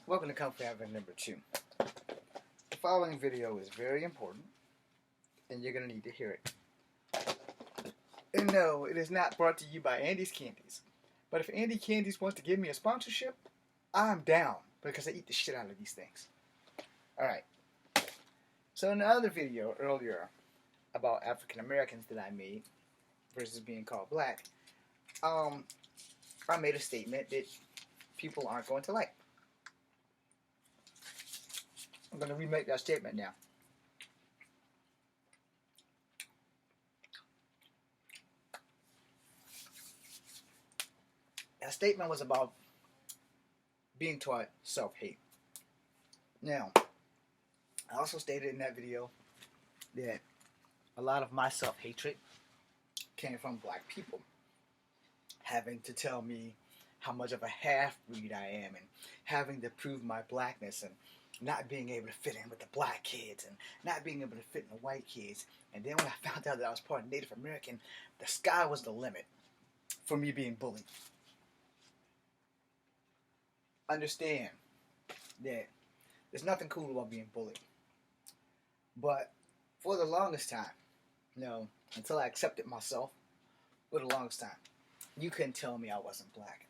Welcome to Comfort Having number 2. The following video is very important, and you're going to need to hear it. And no, it is not brought to you by Andy's Candies. But if Andy Candies wants to give me a sponsorship, I'm down, because I eat the shit out of these things. Alright. So in the other video earlier about African Americans that I made versus being called black, I made a statement that people aren't going to like. I'm going to remake that statement now. That statement was about being taught self-hate. Now, I also stated in that video that a lot of my self-hatred came from black people having to tell me how much of a half-breed I am and having to prove my blackness and not being able to fit in with the black kids and not being able to fit in the white kids. And then when I found out that I was part of Native American, the sky was the limit for me being bullied. Understand that there's nothing cool about being bullied. But for the longest time, until I accepted myself, for the longest time, you couldn't tell me I wasn't black.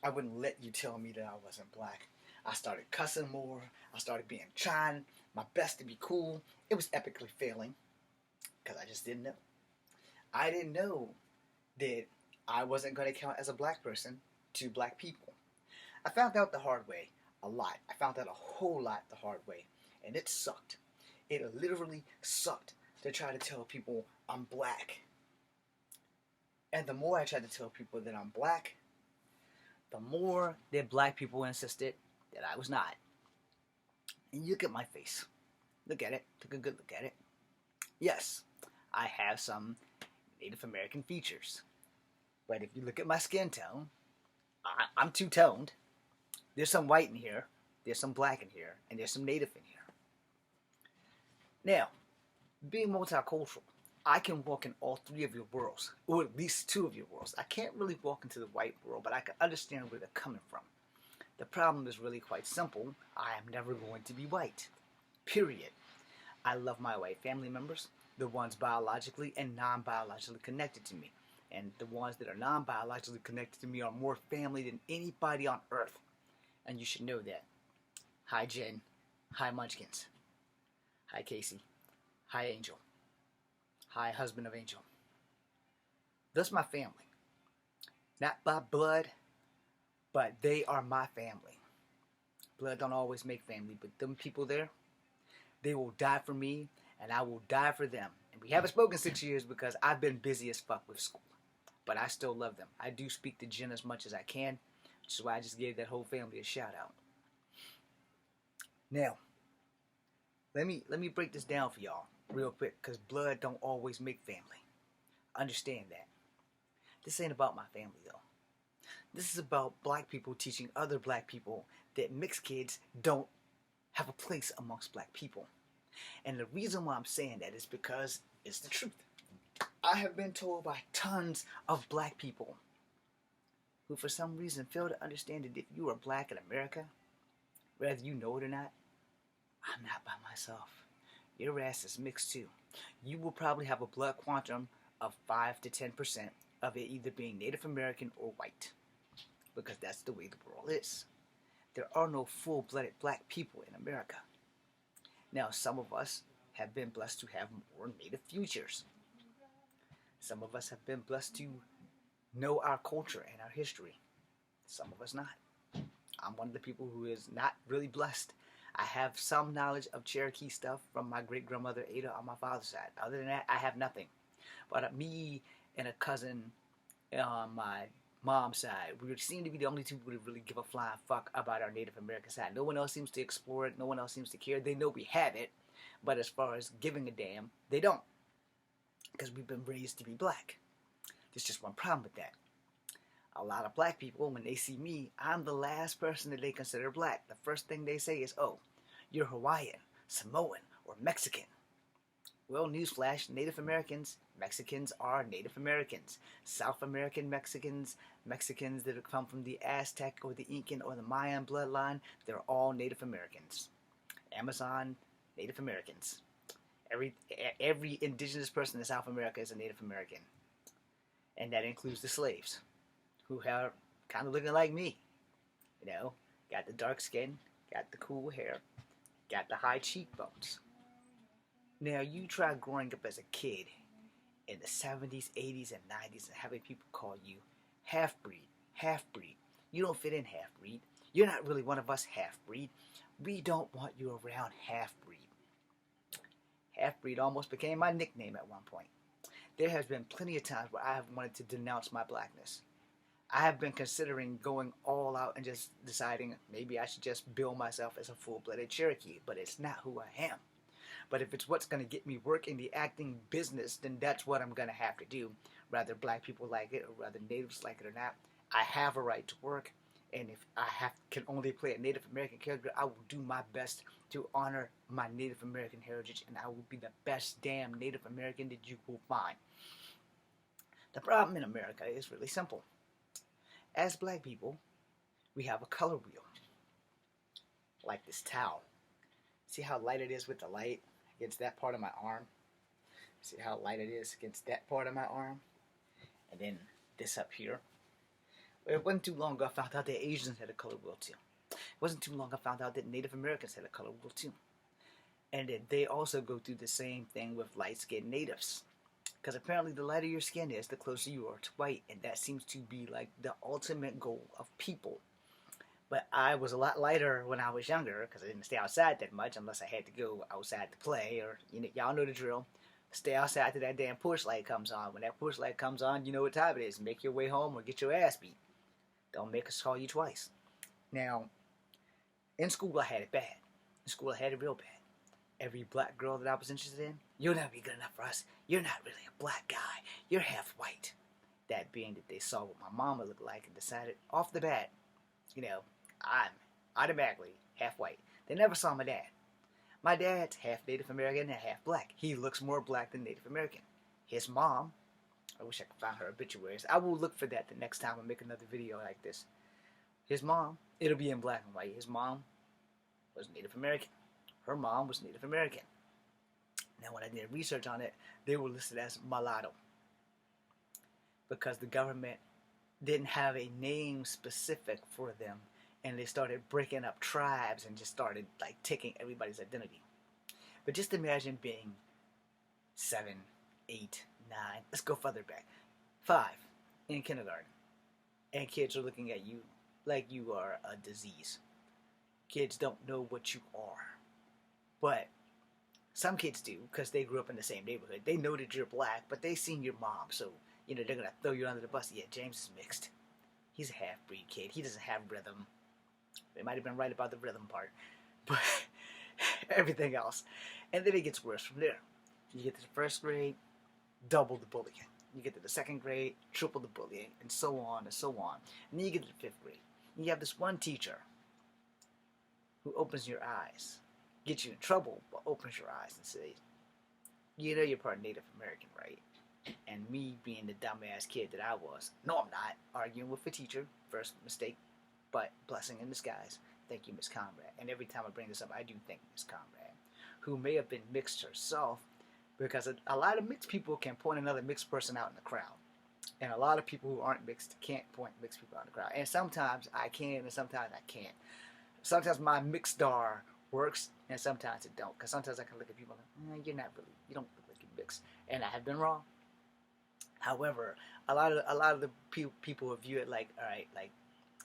I wouldn't let you tell me that I wasn't black. I started cussing more. I started trying my best to be cool. It was epically failing because I just didn't know. I didn't know that I wasn't going to count as a black person to black people. I found out the hard way a lot. I found out a whole lot the hard way. And it sucked. It literally sucked to try to tell people I'm black. And the more I tried to tell people that I'm black, the more that black people insisted that I was not. And you look at my face. Look at it. Take a good look at it. Yes, I have some Native American features. But if you look at my skin tone, I'm two-toned. There's some white in here, there's some black in here, and there's some Native in here. Now, being multicultural, I can walk in all three of your worlds, or at least two of your worlds. I can't really walk into the white world, but I can understand where they're coming from. The problem is really quite simple. I am never going to be white. Period. I love my white family members, the ones biologically and non-biologically connected to me. And the ones that are non-biologically connected to me are more family than anybody on earth. And you should know that. Hi, Jen. Hi, Munchkins. Hi, Casey. Hi, Angel. Hi, husband of Angel. That's my family. Not by blood, but they are my family. Blood don't always make family, but them people there, they will die for me, and I will die for them. And we haven't spoken 6 years because I've been busy as fuck with school. But I still love them. I do speak to Jen as much as I can, which is why I just gave that whole family a shout out. Now, let me break this down for y'all real quick, because blood don't always make family. Understand that. This ain't about my family though. This is about black people teaching other black people that mixed kids don't have a place amongst black people. And the reason why I'm saying that is because it's the truth. I have been told by tons of black people who for some reason fail to understand that if you are black in America, whether you know it or not, I'm not by myself. Your ass is mixed too. You will probably have a blood quantum of 5 to 10% of it either being Native American or white, because that's the way the world is. There are no full-blooded black people in America. Now, some of us have been blessed to have more Native futures. Some of us have been blessed to know our culture and our history. Some of us not. I'm one of the people who is not really blessed. I have some knowledge of Cherokee stuff from my great-grandmother Ada on my father's side. Other than that, I have nothing. But me and a cousin on my mom's side, we seem to be the only two people who really give a flying fuck about our Native American side. No one else seems to explore it. No one else seems to care. They know we have it. But as far as giving a damn, they don't. Because we've been raised to be black. There's just one problem with that. A lot of black people, when they see me, I'm the last person that they consider black. The first thing they say is, oh, you're Hawaiian, Samoan, or Mexican. Well, newsflash, Native Americans, Mexicans are Native Americans. South American Mexicans, Mexicans that have come from the Aztec or the Incan or the Mayan bloodline, they're all Native Americans. Amazon, Native Americans. Every indigenous person in South America is a Native American. And that includes the slaves, who are kind of looking like me. You know, got the dark skin, got the cool hair, got the high cheekbones. Now, you try growing up as a kid in the 70s, 80s, and 90s and having people call you half-breed, half-breed. You don't fit in half-breed. You're not really one of us half-breed. We don't want you around half-breed. Half-breed almost became my nickname at one point. There has been plenty of times where I have wanted to denounce my blackness. I have been considering going all out and just deciding maybe I should just bill myself as a full-blooded Cherokee, but it's not who I am. But if it's what's going to get me work in the acting business, then that's what I'm going to have to do. Whether black people like it or whether natives like it or not, I have a right to work. And if I can only play a Native American character, I will do my best to honor my Native American heritage, and I will be the best damn Native American that you will find. The problem in America is really simple. As black people, we have a color wheel. Like this towel. See how light it is with the light against that part of my arm? See how light it is against that part of my arm? And then this up here. It wasn't too long ago I found out that Asians had a color wheel too. It wasn't too long I found out that Native Americans had a color wheel too. And that they also go through the same thing with light-skinned natives. Because apparently the lighter your skin is, the closer you are to white. And that seems to be like the ultimate goal of people. But I was a lot lighter when I was younger because I didn't stay outside that much unless I had to go outside to play. Or, y'all know the drill. Stay outside till that damn push light comes on. When that push light comes on, you know what time it is. Make your way home or get your ass beat. Don't make us call you twice. Now, in school I had it bad. In school I had it real bad. Every black girl that I was interested in, you'll never be good enough for us. You're not really a black guy. You're half white. That being that they saw what my mama looked like and decided off the bat, I'm automatically half white. They never saw my dad. My dad's half Native American and half black. He looks more black than Native American. His mom, I wish I could find her obituaries. I will look for that the next time I make another video like this. His mom, it'll be in black and white. His mom was Native American. Her mom was Native American. Now when I did research on it, they were listed as mulatto. Because the government didn't have a name specific for them. And they started breaking up tribes and just started taking everybody's identity. But just imagine being 7, 8, 9, let's go further back, 5 in kindergarten. And kids are looking at you like you are a disease. Kids don't know what you are. But some kids do because they grew up in the same neighborhood. They know that you're black, but they seen your mom. So, they're going to throw you under the bus. Yeah, James is mixed. He's a half-breed kid. He doesn't have rhythm. They might have been right about the rhythm part, but everything else. And then it gets worse from there. You get to the first grade, double the bullying. You get to the second grade, triple the bullying, and so on and so on. And then you get to the 5th grade. And you have this one teacher who opens your eyes, gets you in trouble, but opens your eyes and says, you're part Native American, right? And me being the dumbass kid that I was, no I'm not, arguing with the teacher, first mistake, but blessing in disguise. Thank you, Miss Conrad. And every time I bring this up, I do thank Miss Conrad, who may have been mixed herself, because a lot of mixed people can point another mixed person out in the crowd. And a lot of people who aren't mixed can't point mixed people out in the crowd. And sometimes I can, and sometimes I can't. Sometimes my mixed star works, and sometimes it don't. Because sometimes I can look at people and you don't look like you're mixed. And I have been wrong. However, a lot of the people view it like, all right,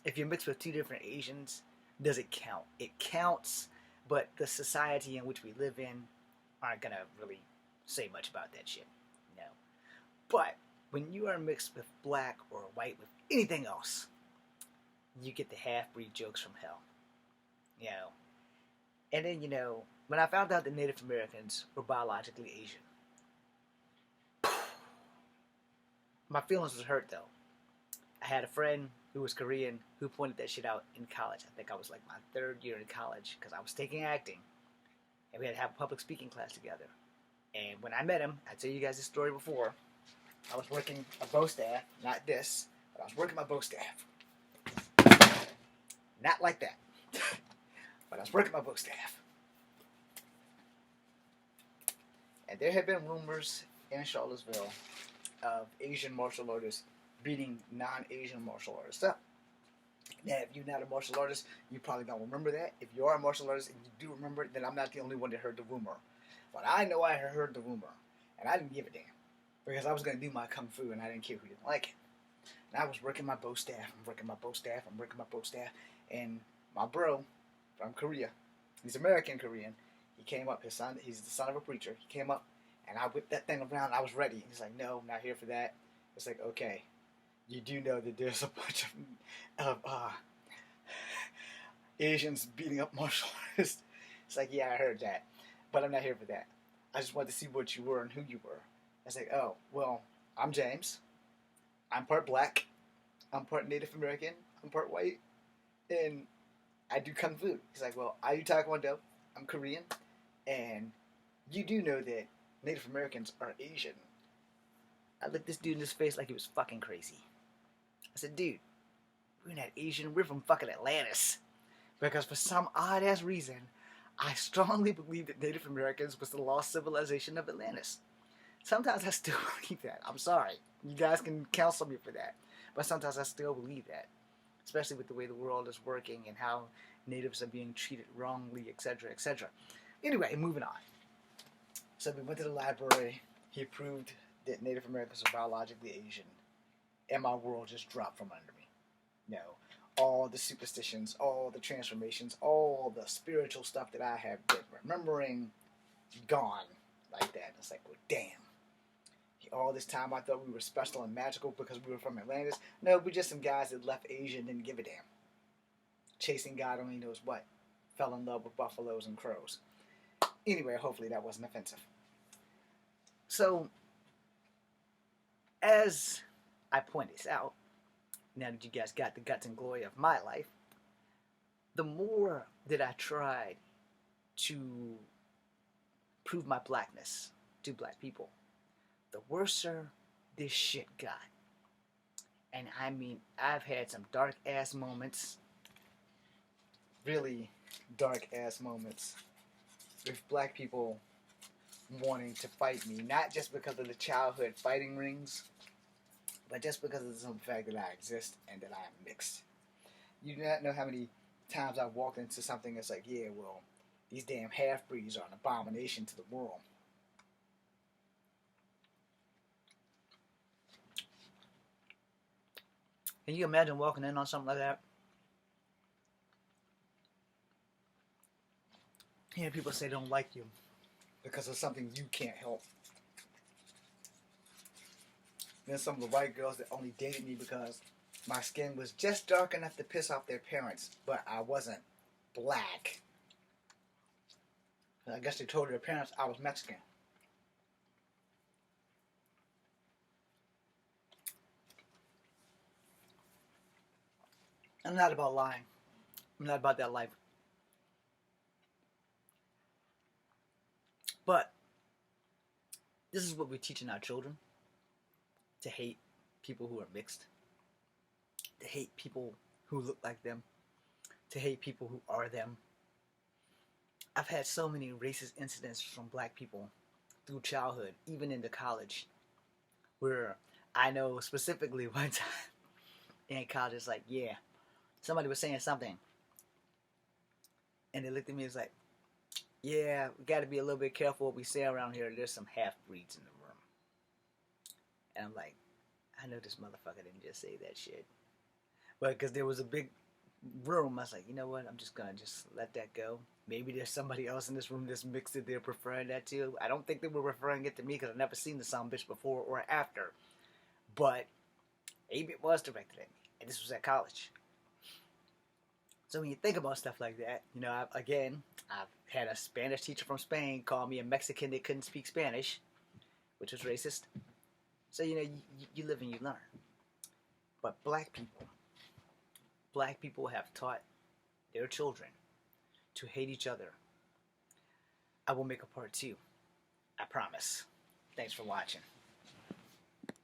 if you're mixed with 2 different Asians, does it count? It counts, but the society in which we live in aren't going to really say much about that shit. No. But when you are mixed with black or white with anything else, you get the half-breed jokes from hell. And then, when I found out that Native Americans were biologically Asian, my feelings was hurt, though. I had a friend who was Korean who pointed that shit out in college. I think I was my 3rd year in college because I was taking acting. And we had to have a public speaking class together. And when I met him, I tell you guys this story before. I was working a bow staff, not this, but I was working my bow staff. Not like that. But I was working my bow staff. And there had been rumors in Charlottesville of Asian martial artists beating non-Asian martial artists up. Now, if you're not a martial artist, you probably don't remember that. If you are a martial artist and you do remember it, then I'm not the only one that heard the rumor. But I know I heard the rumor, and I didn't give a damn. Because I was going to do my kung fu, and I didn't care who didn't like it. And I was working my bow staff, and my bro from Korea, he's American Korean, he came up, he's the son of a preacher, he came up, and I whipped that thing around, I was ready. He's like, no, I'm not here for that. It's like, okay, you do know that there's a bunch of Asians beating up martial artists. It's like, yeah, I heard that, but I'm not here for that. I just wanted to see what you were and who you were. I was like, oh, well, I'm James. I'm part black. I'm part Native American. I'm part white. And I do kung fu. He's like, well, I do taekwondo. I'm Korean. And you do know that Native Americans are Asian. I looked this dude in his face like he was fucking crazy. I said, dude, we're not Asian. We're from fucking Atlantis. Because for some odd-ass reason, I strongly believe that Native Americans was the lost civilization of Atlantis. Sometimes I still believe that. I'm sorry. You guys can counsel me for that. But sometimes I still believe that. Especially with the way the world is working and how natives are being treated wrongly, etc., etc. Anyway, moving on. So we went to the library. He proved that Native Americans are biologically Asian. And my world just dropped from under me. No. All the superstitions, all the transformations, all the spiritual stuff that I have been remembering, gone like that. It's like, well, damn. All this time I thought we were special and magical because we were from Atlantis. No, we're just some guys that left Asia and didn't give a damn. Chasing God only knows what. Fell in love with buffaloes and crows. Anyway, hopefully that wasn't offensive. So, as I point this out, now that you guys got the guts and glory of my life, the more that I tried to prove my blackness to black people, the worser this shit got. And I mean, I've had some dark-ass moments, really dark-ass moments, with black people wanting to fight me, not just because of the childhood fighting rings, but just because of the simple fact that I exist and that I am mixed. You do not know how many times I've walked into something that's like, yeah, well, these damn half-breeds are an abomination to the world. Can you imagine walking in on something like that? Hearing people say they don't like you because of something you can't help. Then some of the white girls that only dated me because my skin was just dark enough to piss off their parents, but I wasn't black. I guess they told their parents I was Mexican. I'm not about lying. I'm not about that life. But this is what we're teaching our children. To hate people who are mixed. To hate people who look like them. To hate people who are them. I've had so many racist incidents from black people through childhood, even into college, where I know specifically one time in college, it's like, yeah, somebody was saying something, and they looked at me and was like, yeah, we got to be a little bit careful what we say around here. There's some half-breeds in the room. And I'm like, I know this motherfucker didn't just say that shit. But because there was a big room, I was like, you know what? I'm just going to just let that go. Maybe there's somebody else in this room that's mixed that they're preferring that to. I don't think they were referring it to me because I've never seen the son bitch before or after. But maybe it was directed at me. And this was at college. So when you think about stuff like that, you know, I've had a Spanish teacher from Spain call me a Mexican that couldn't speak Spanish, which was racist. So, you know, you live and you learn. But black people have taught their children to hate each other. I will make a part 2 I promise. Thanks for watching.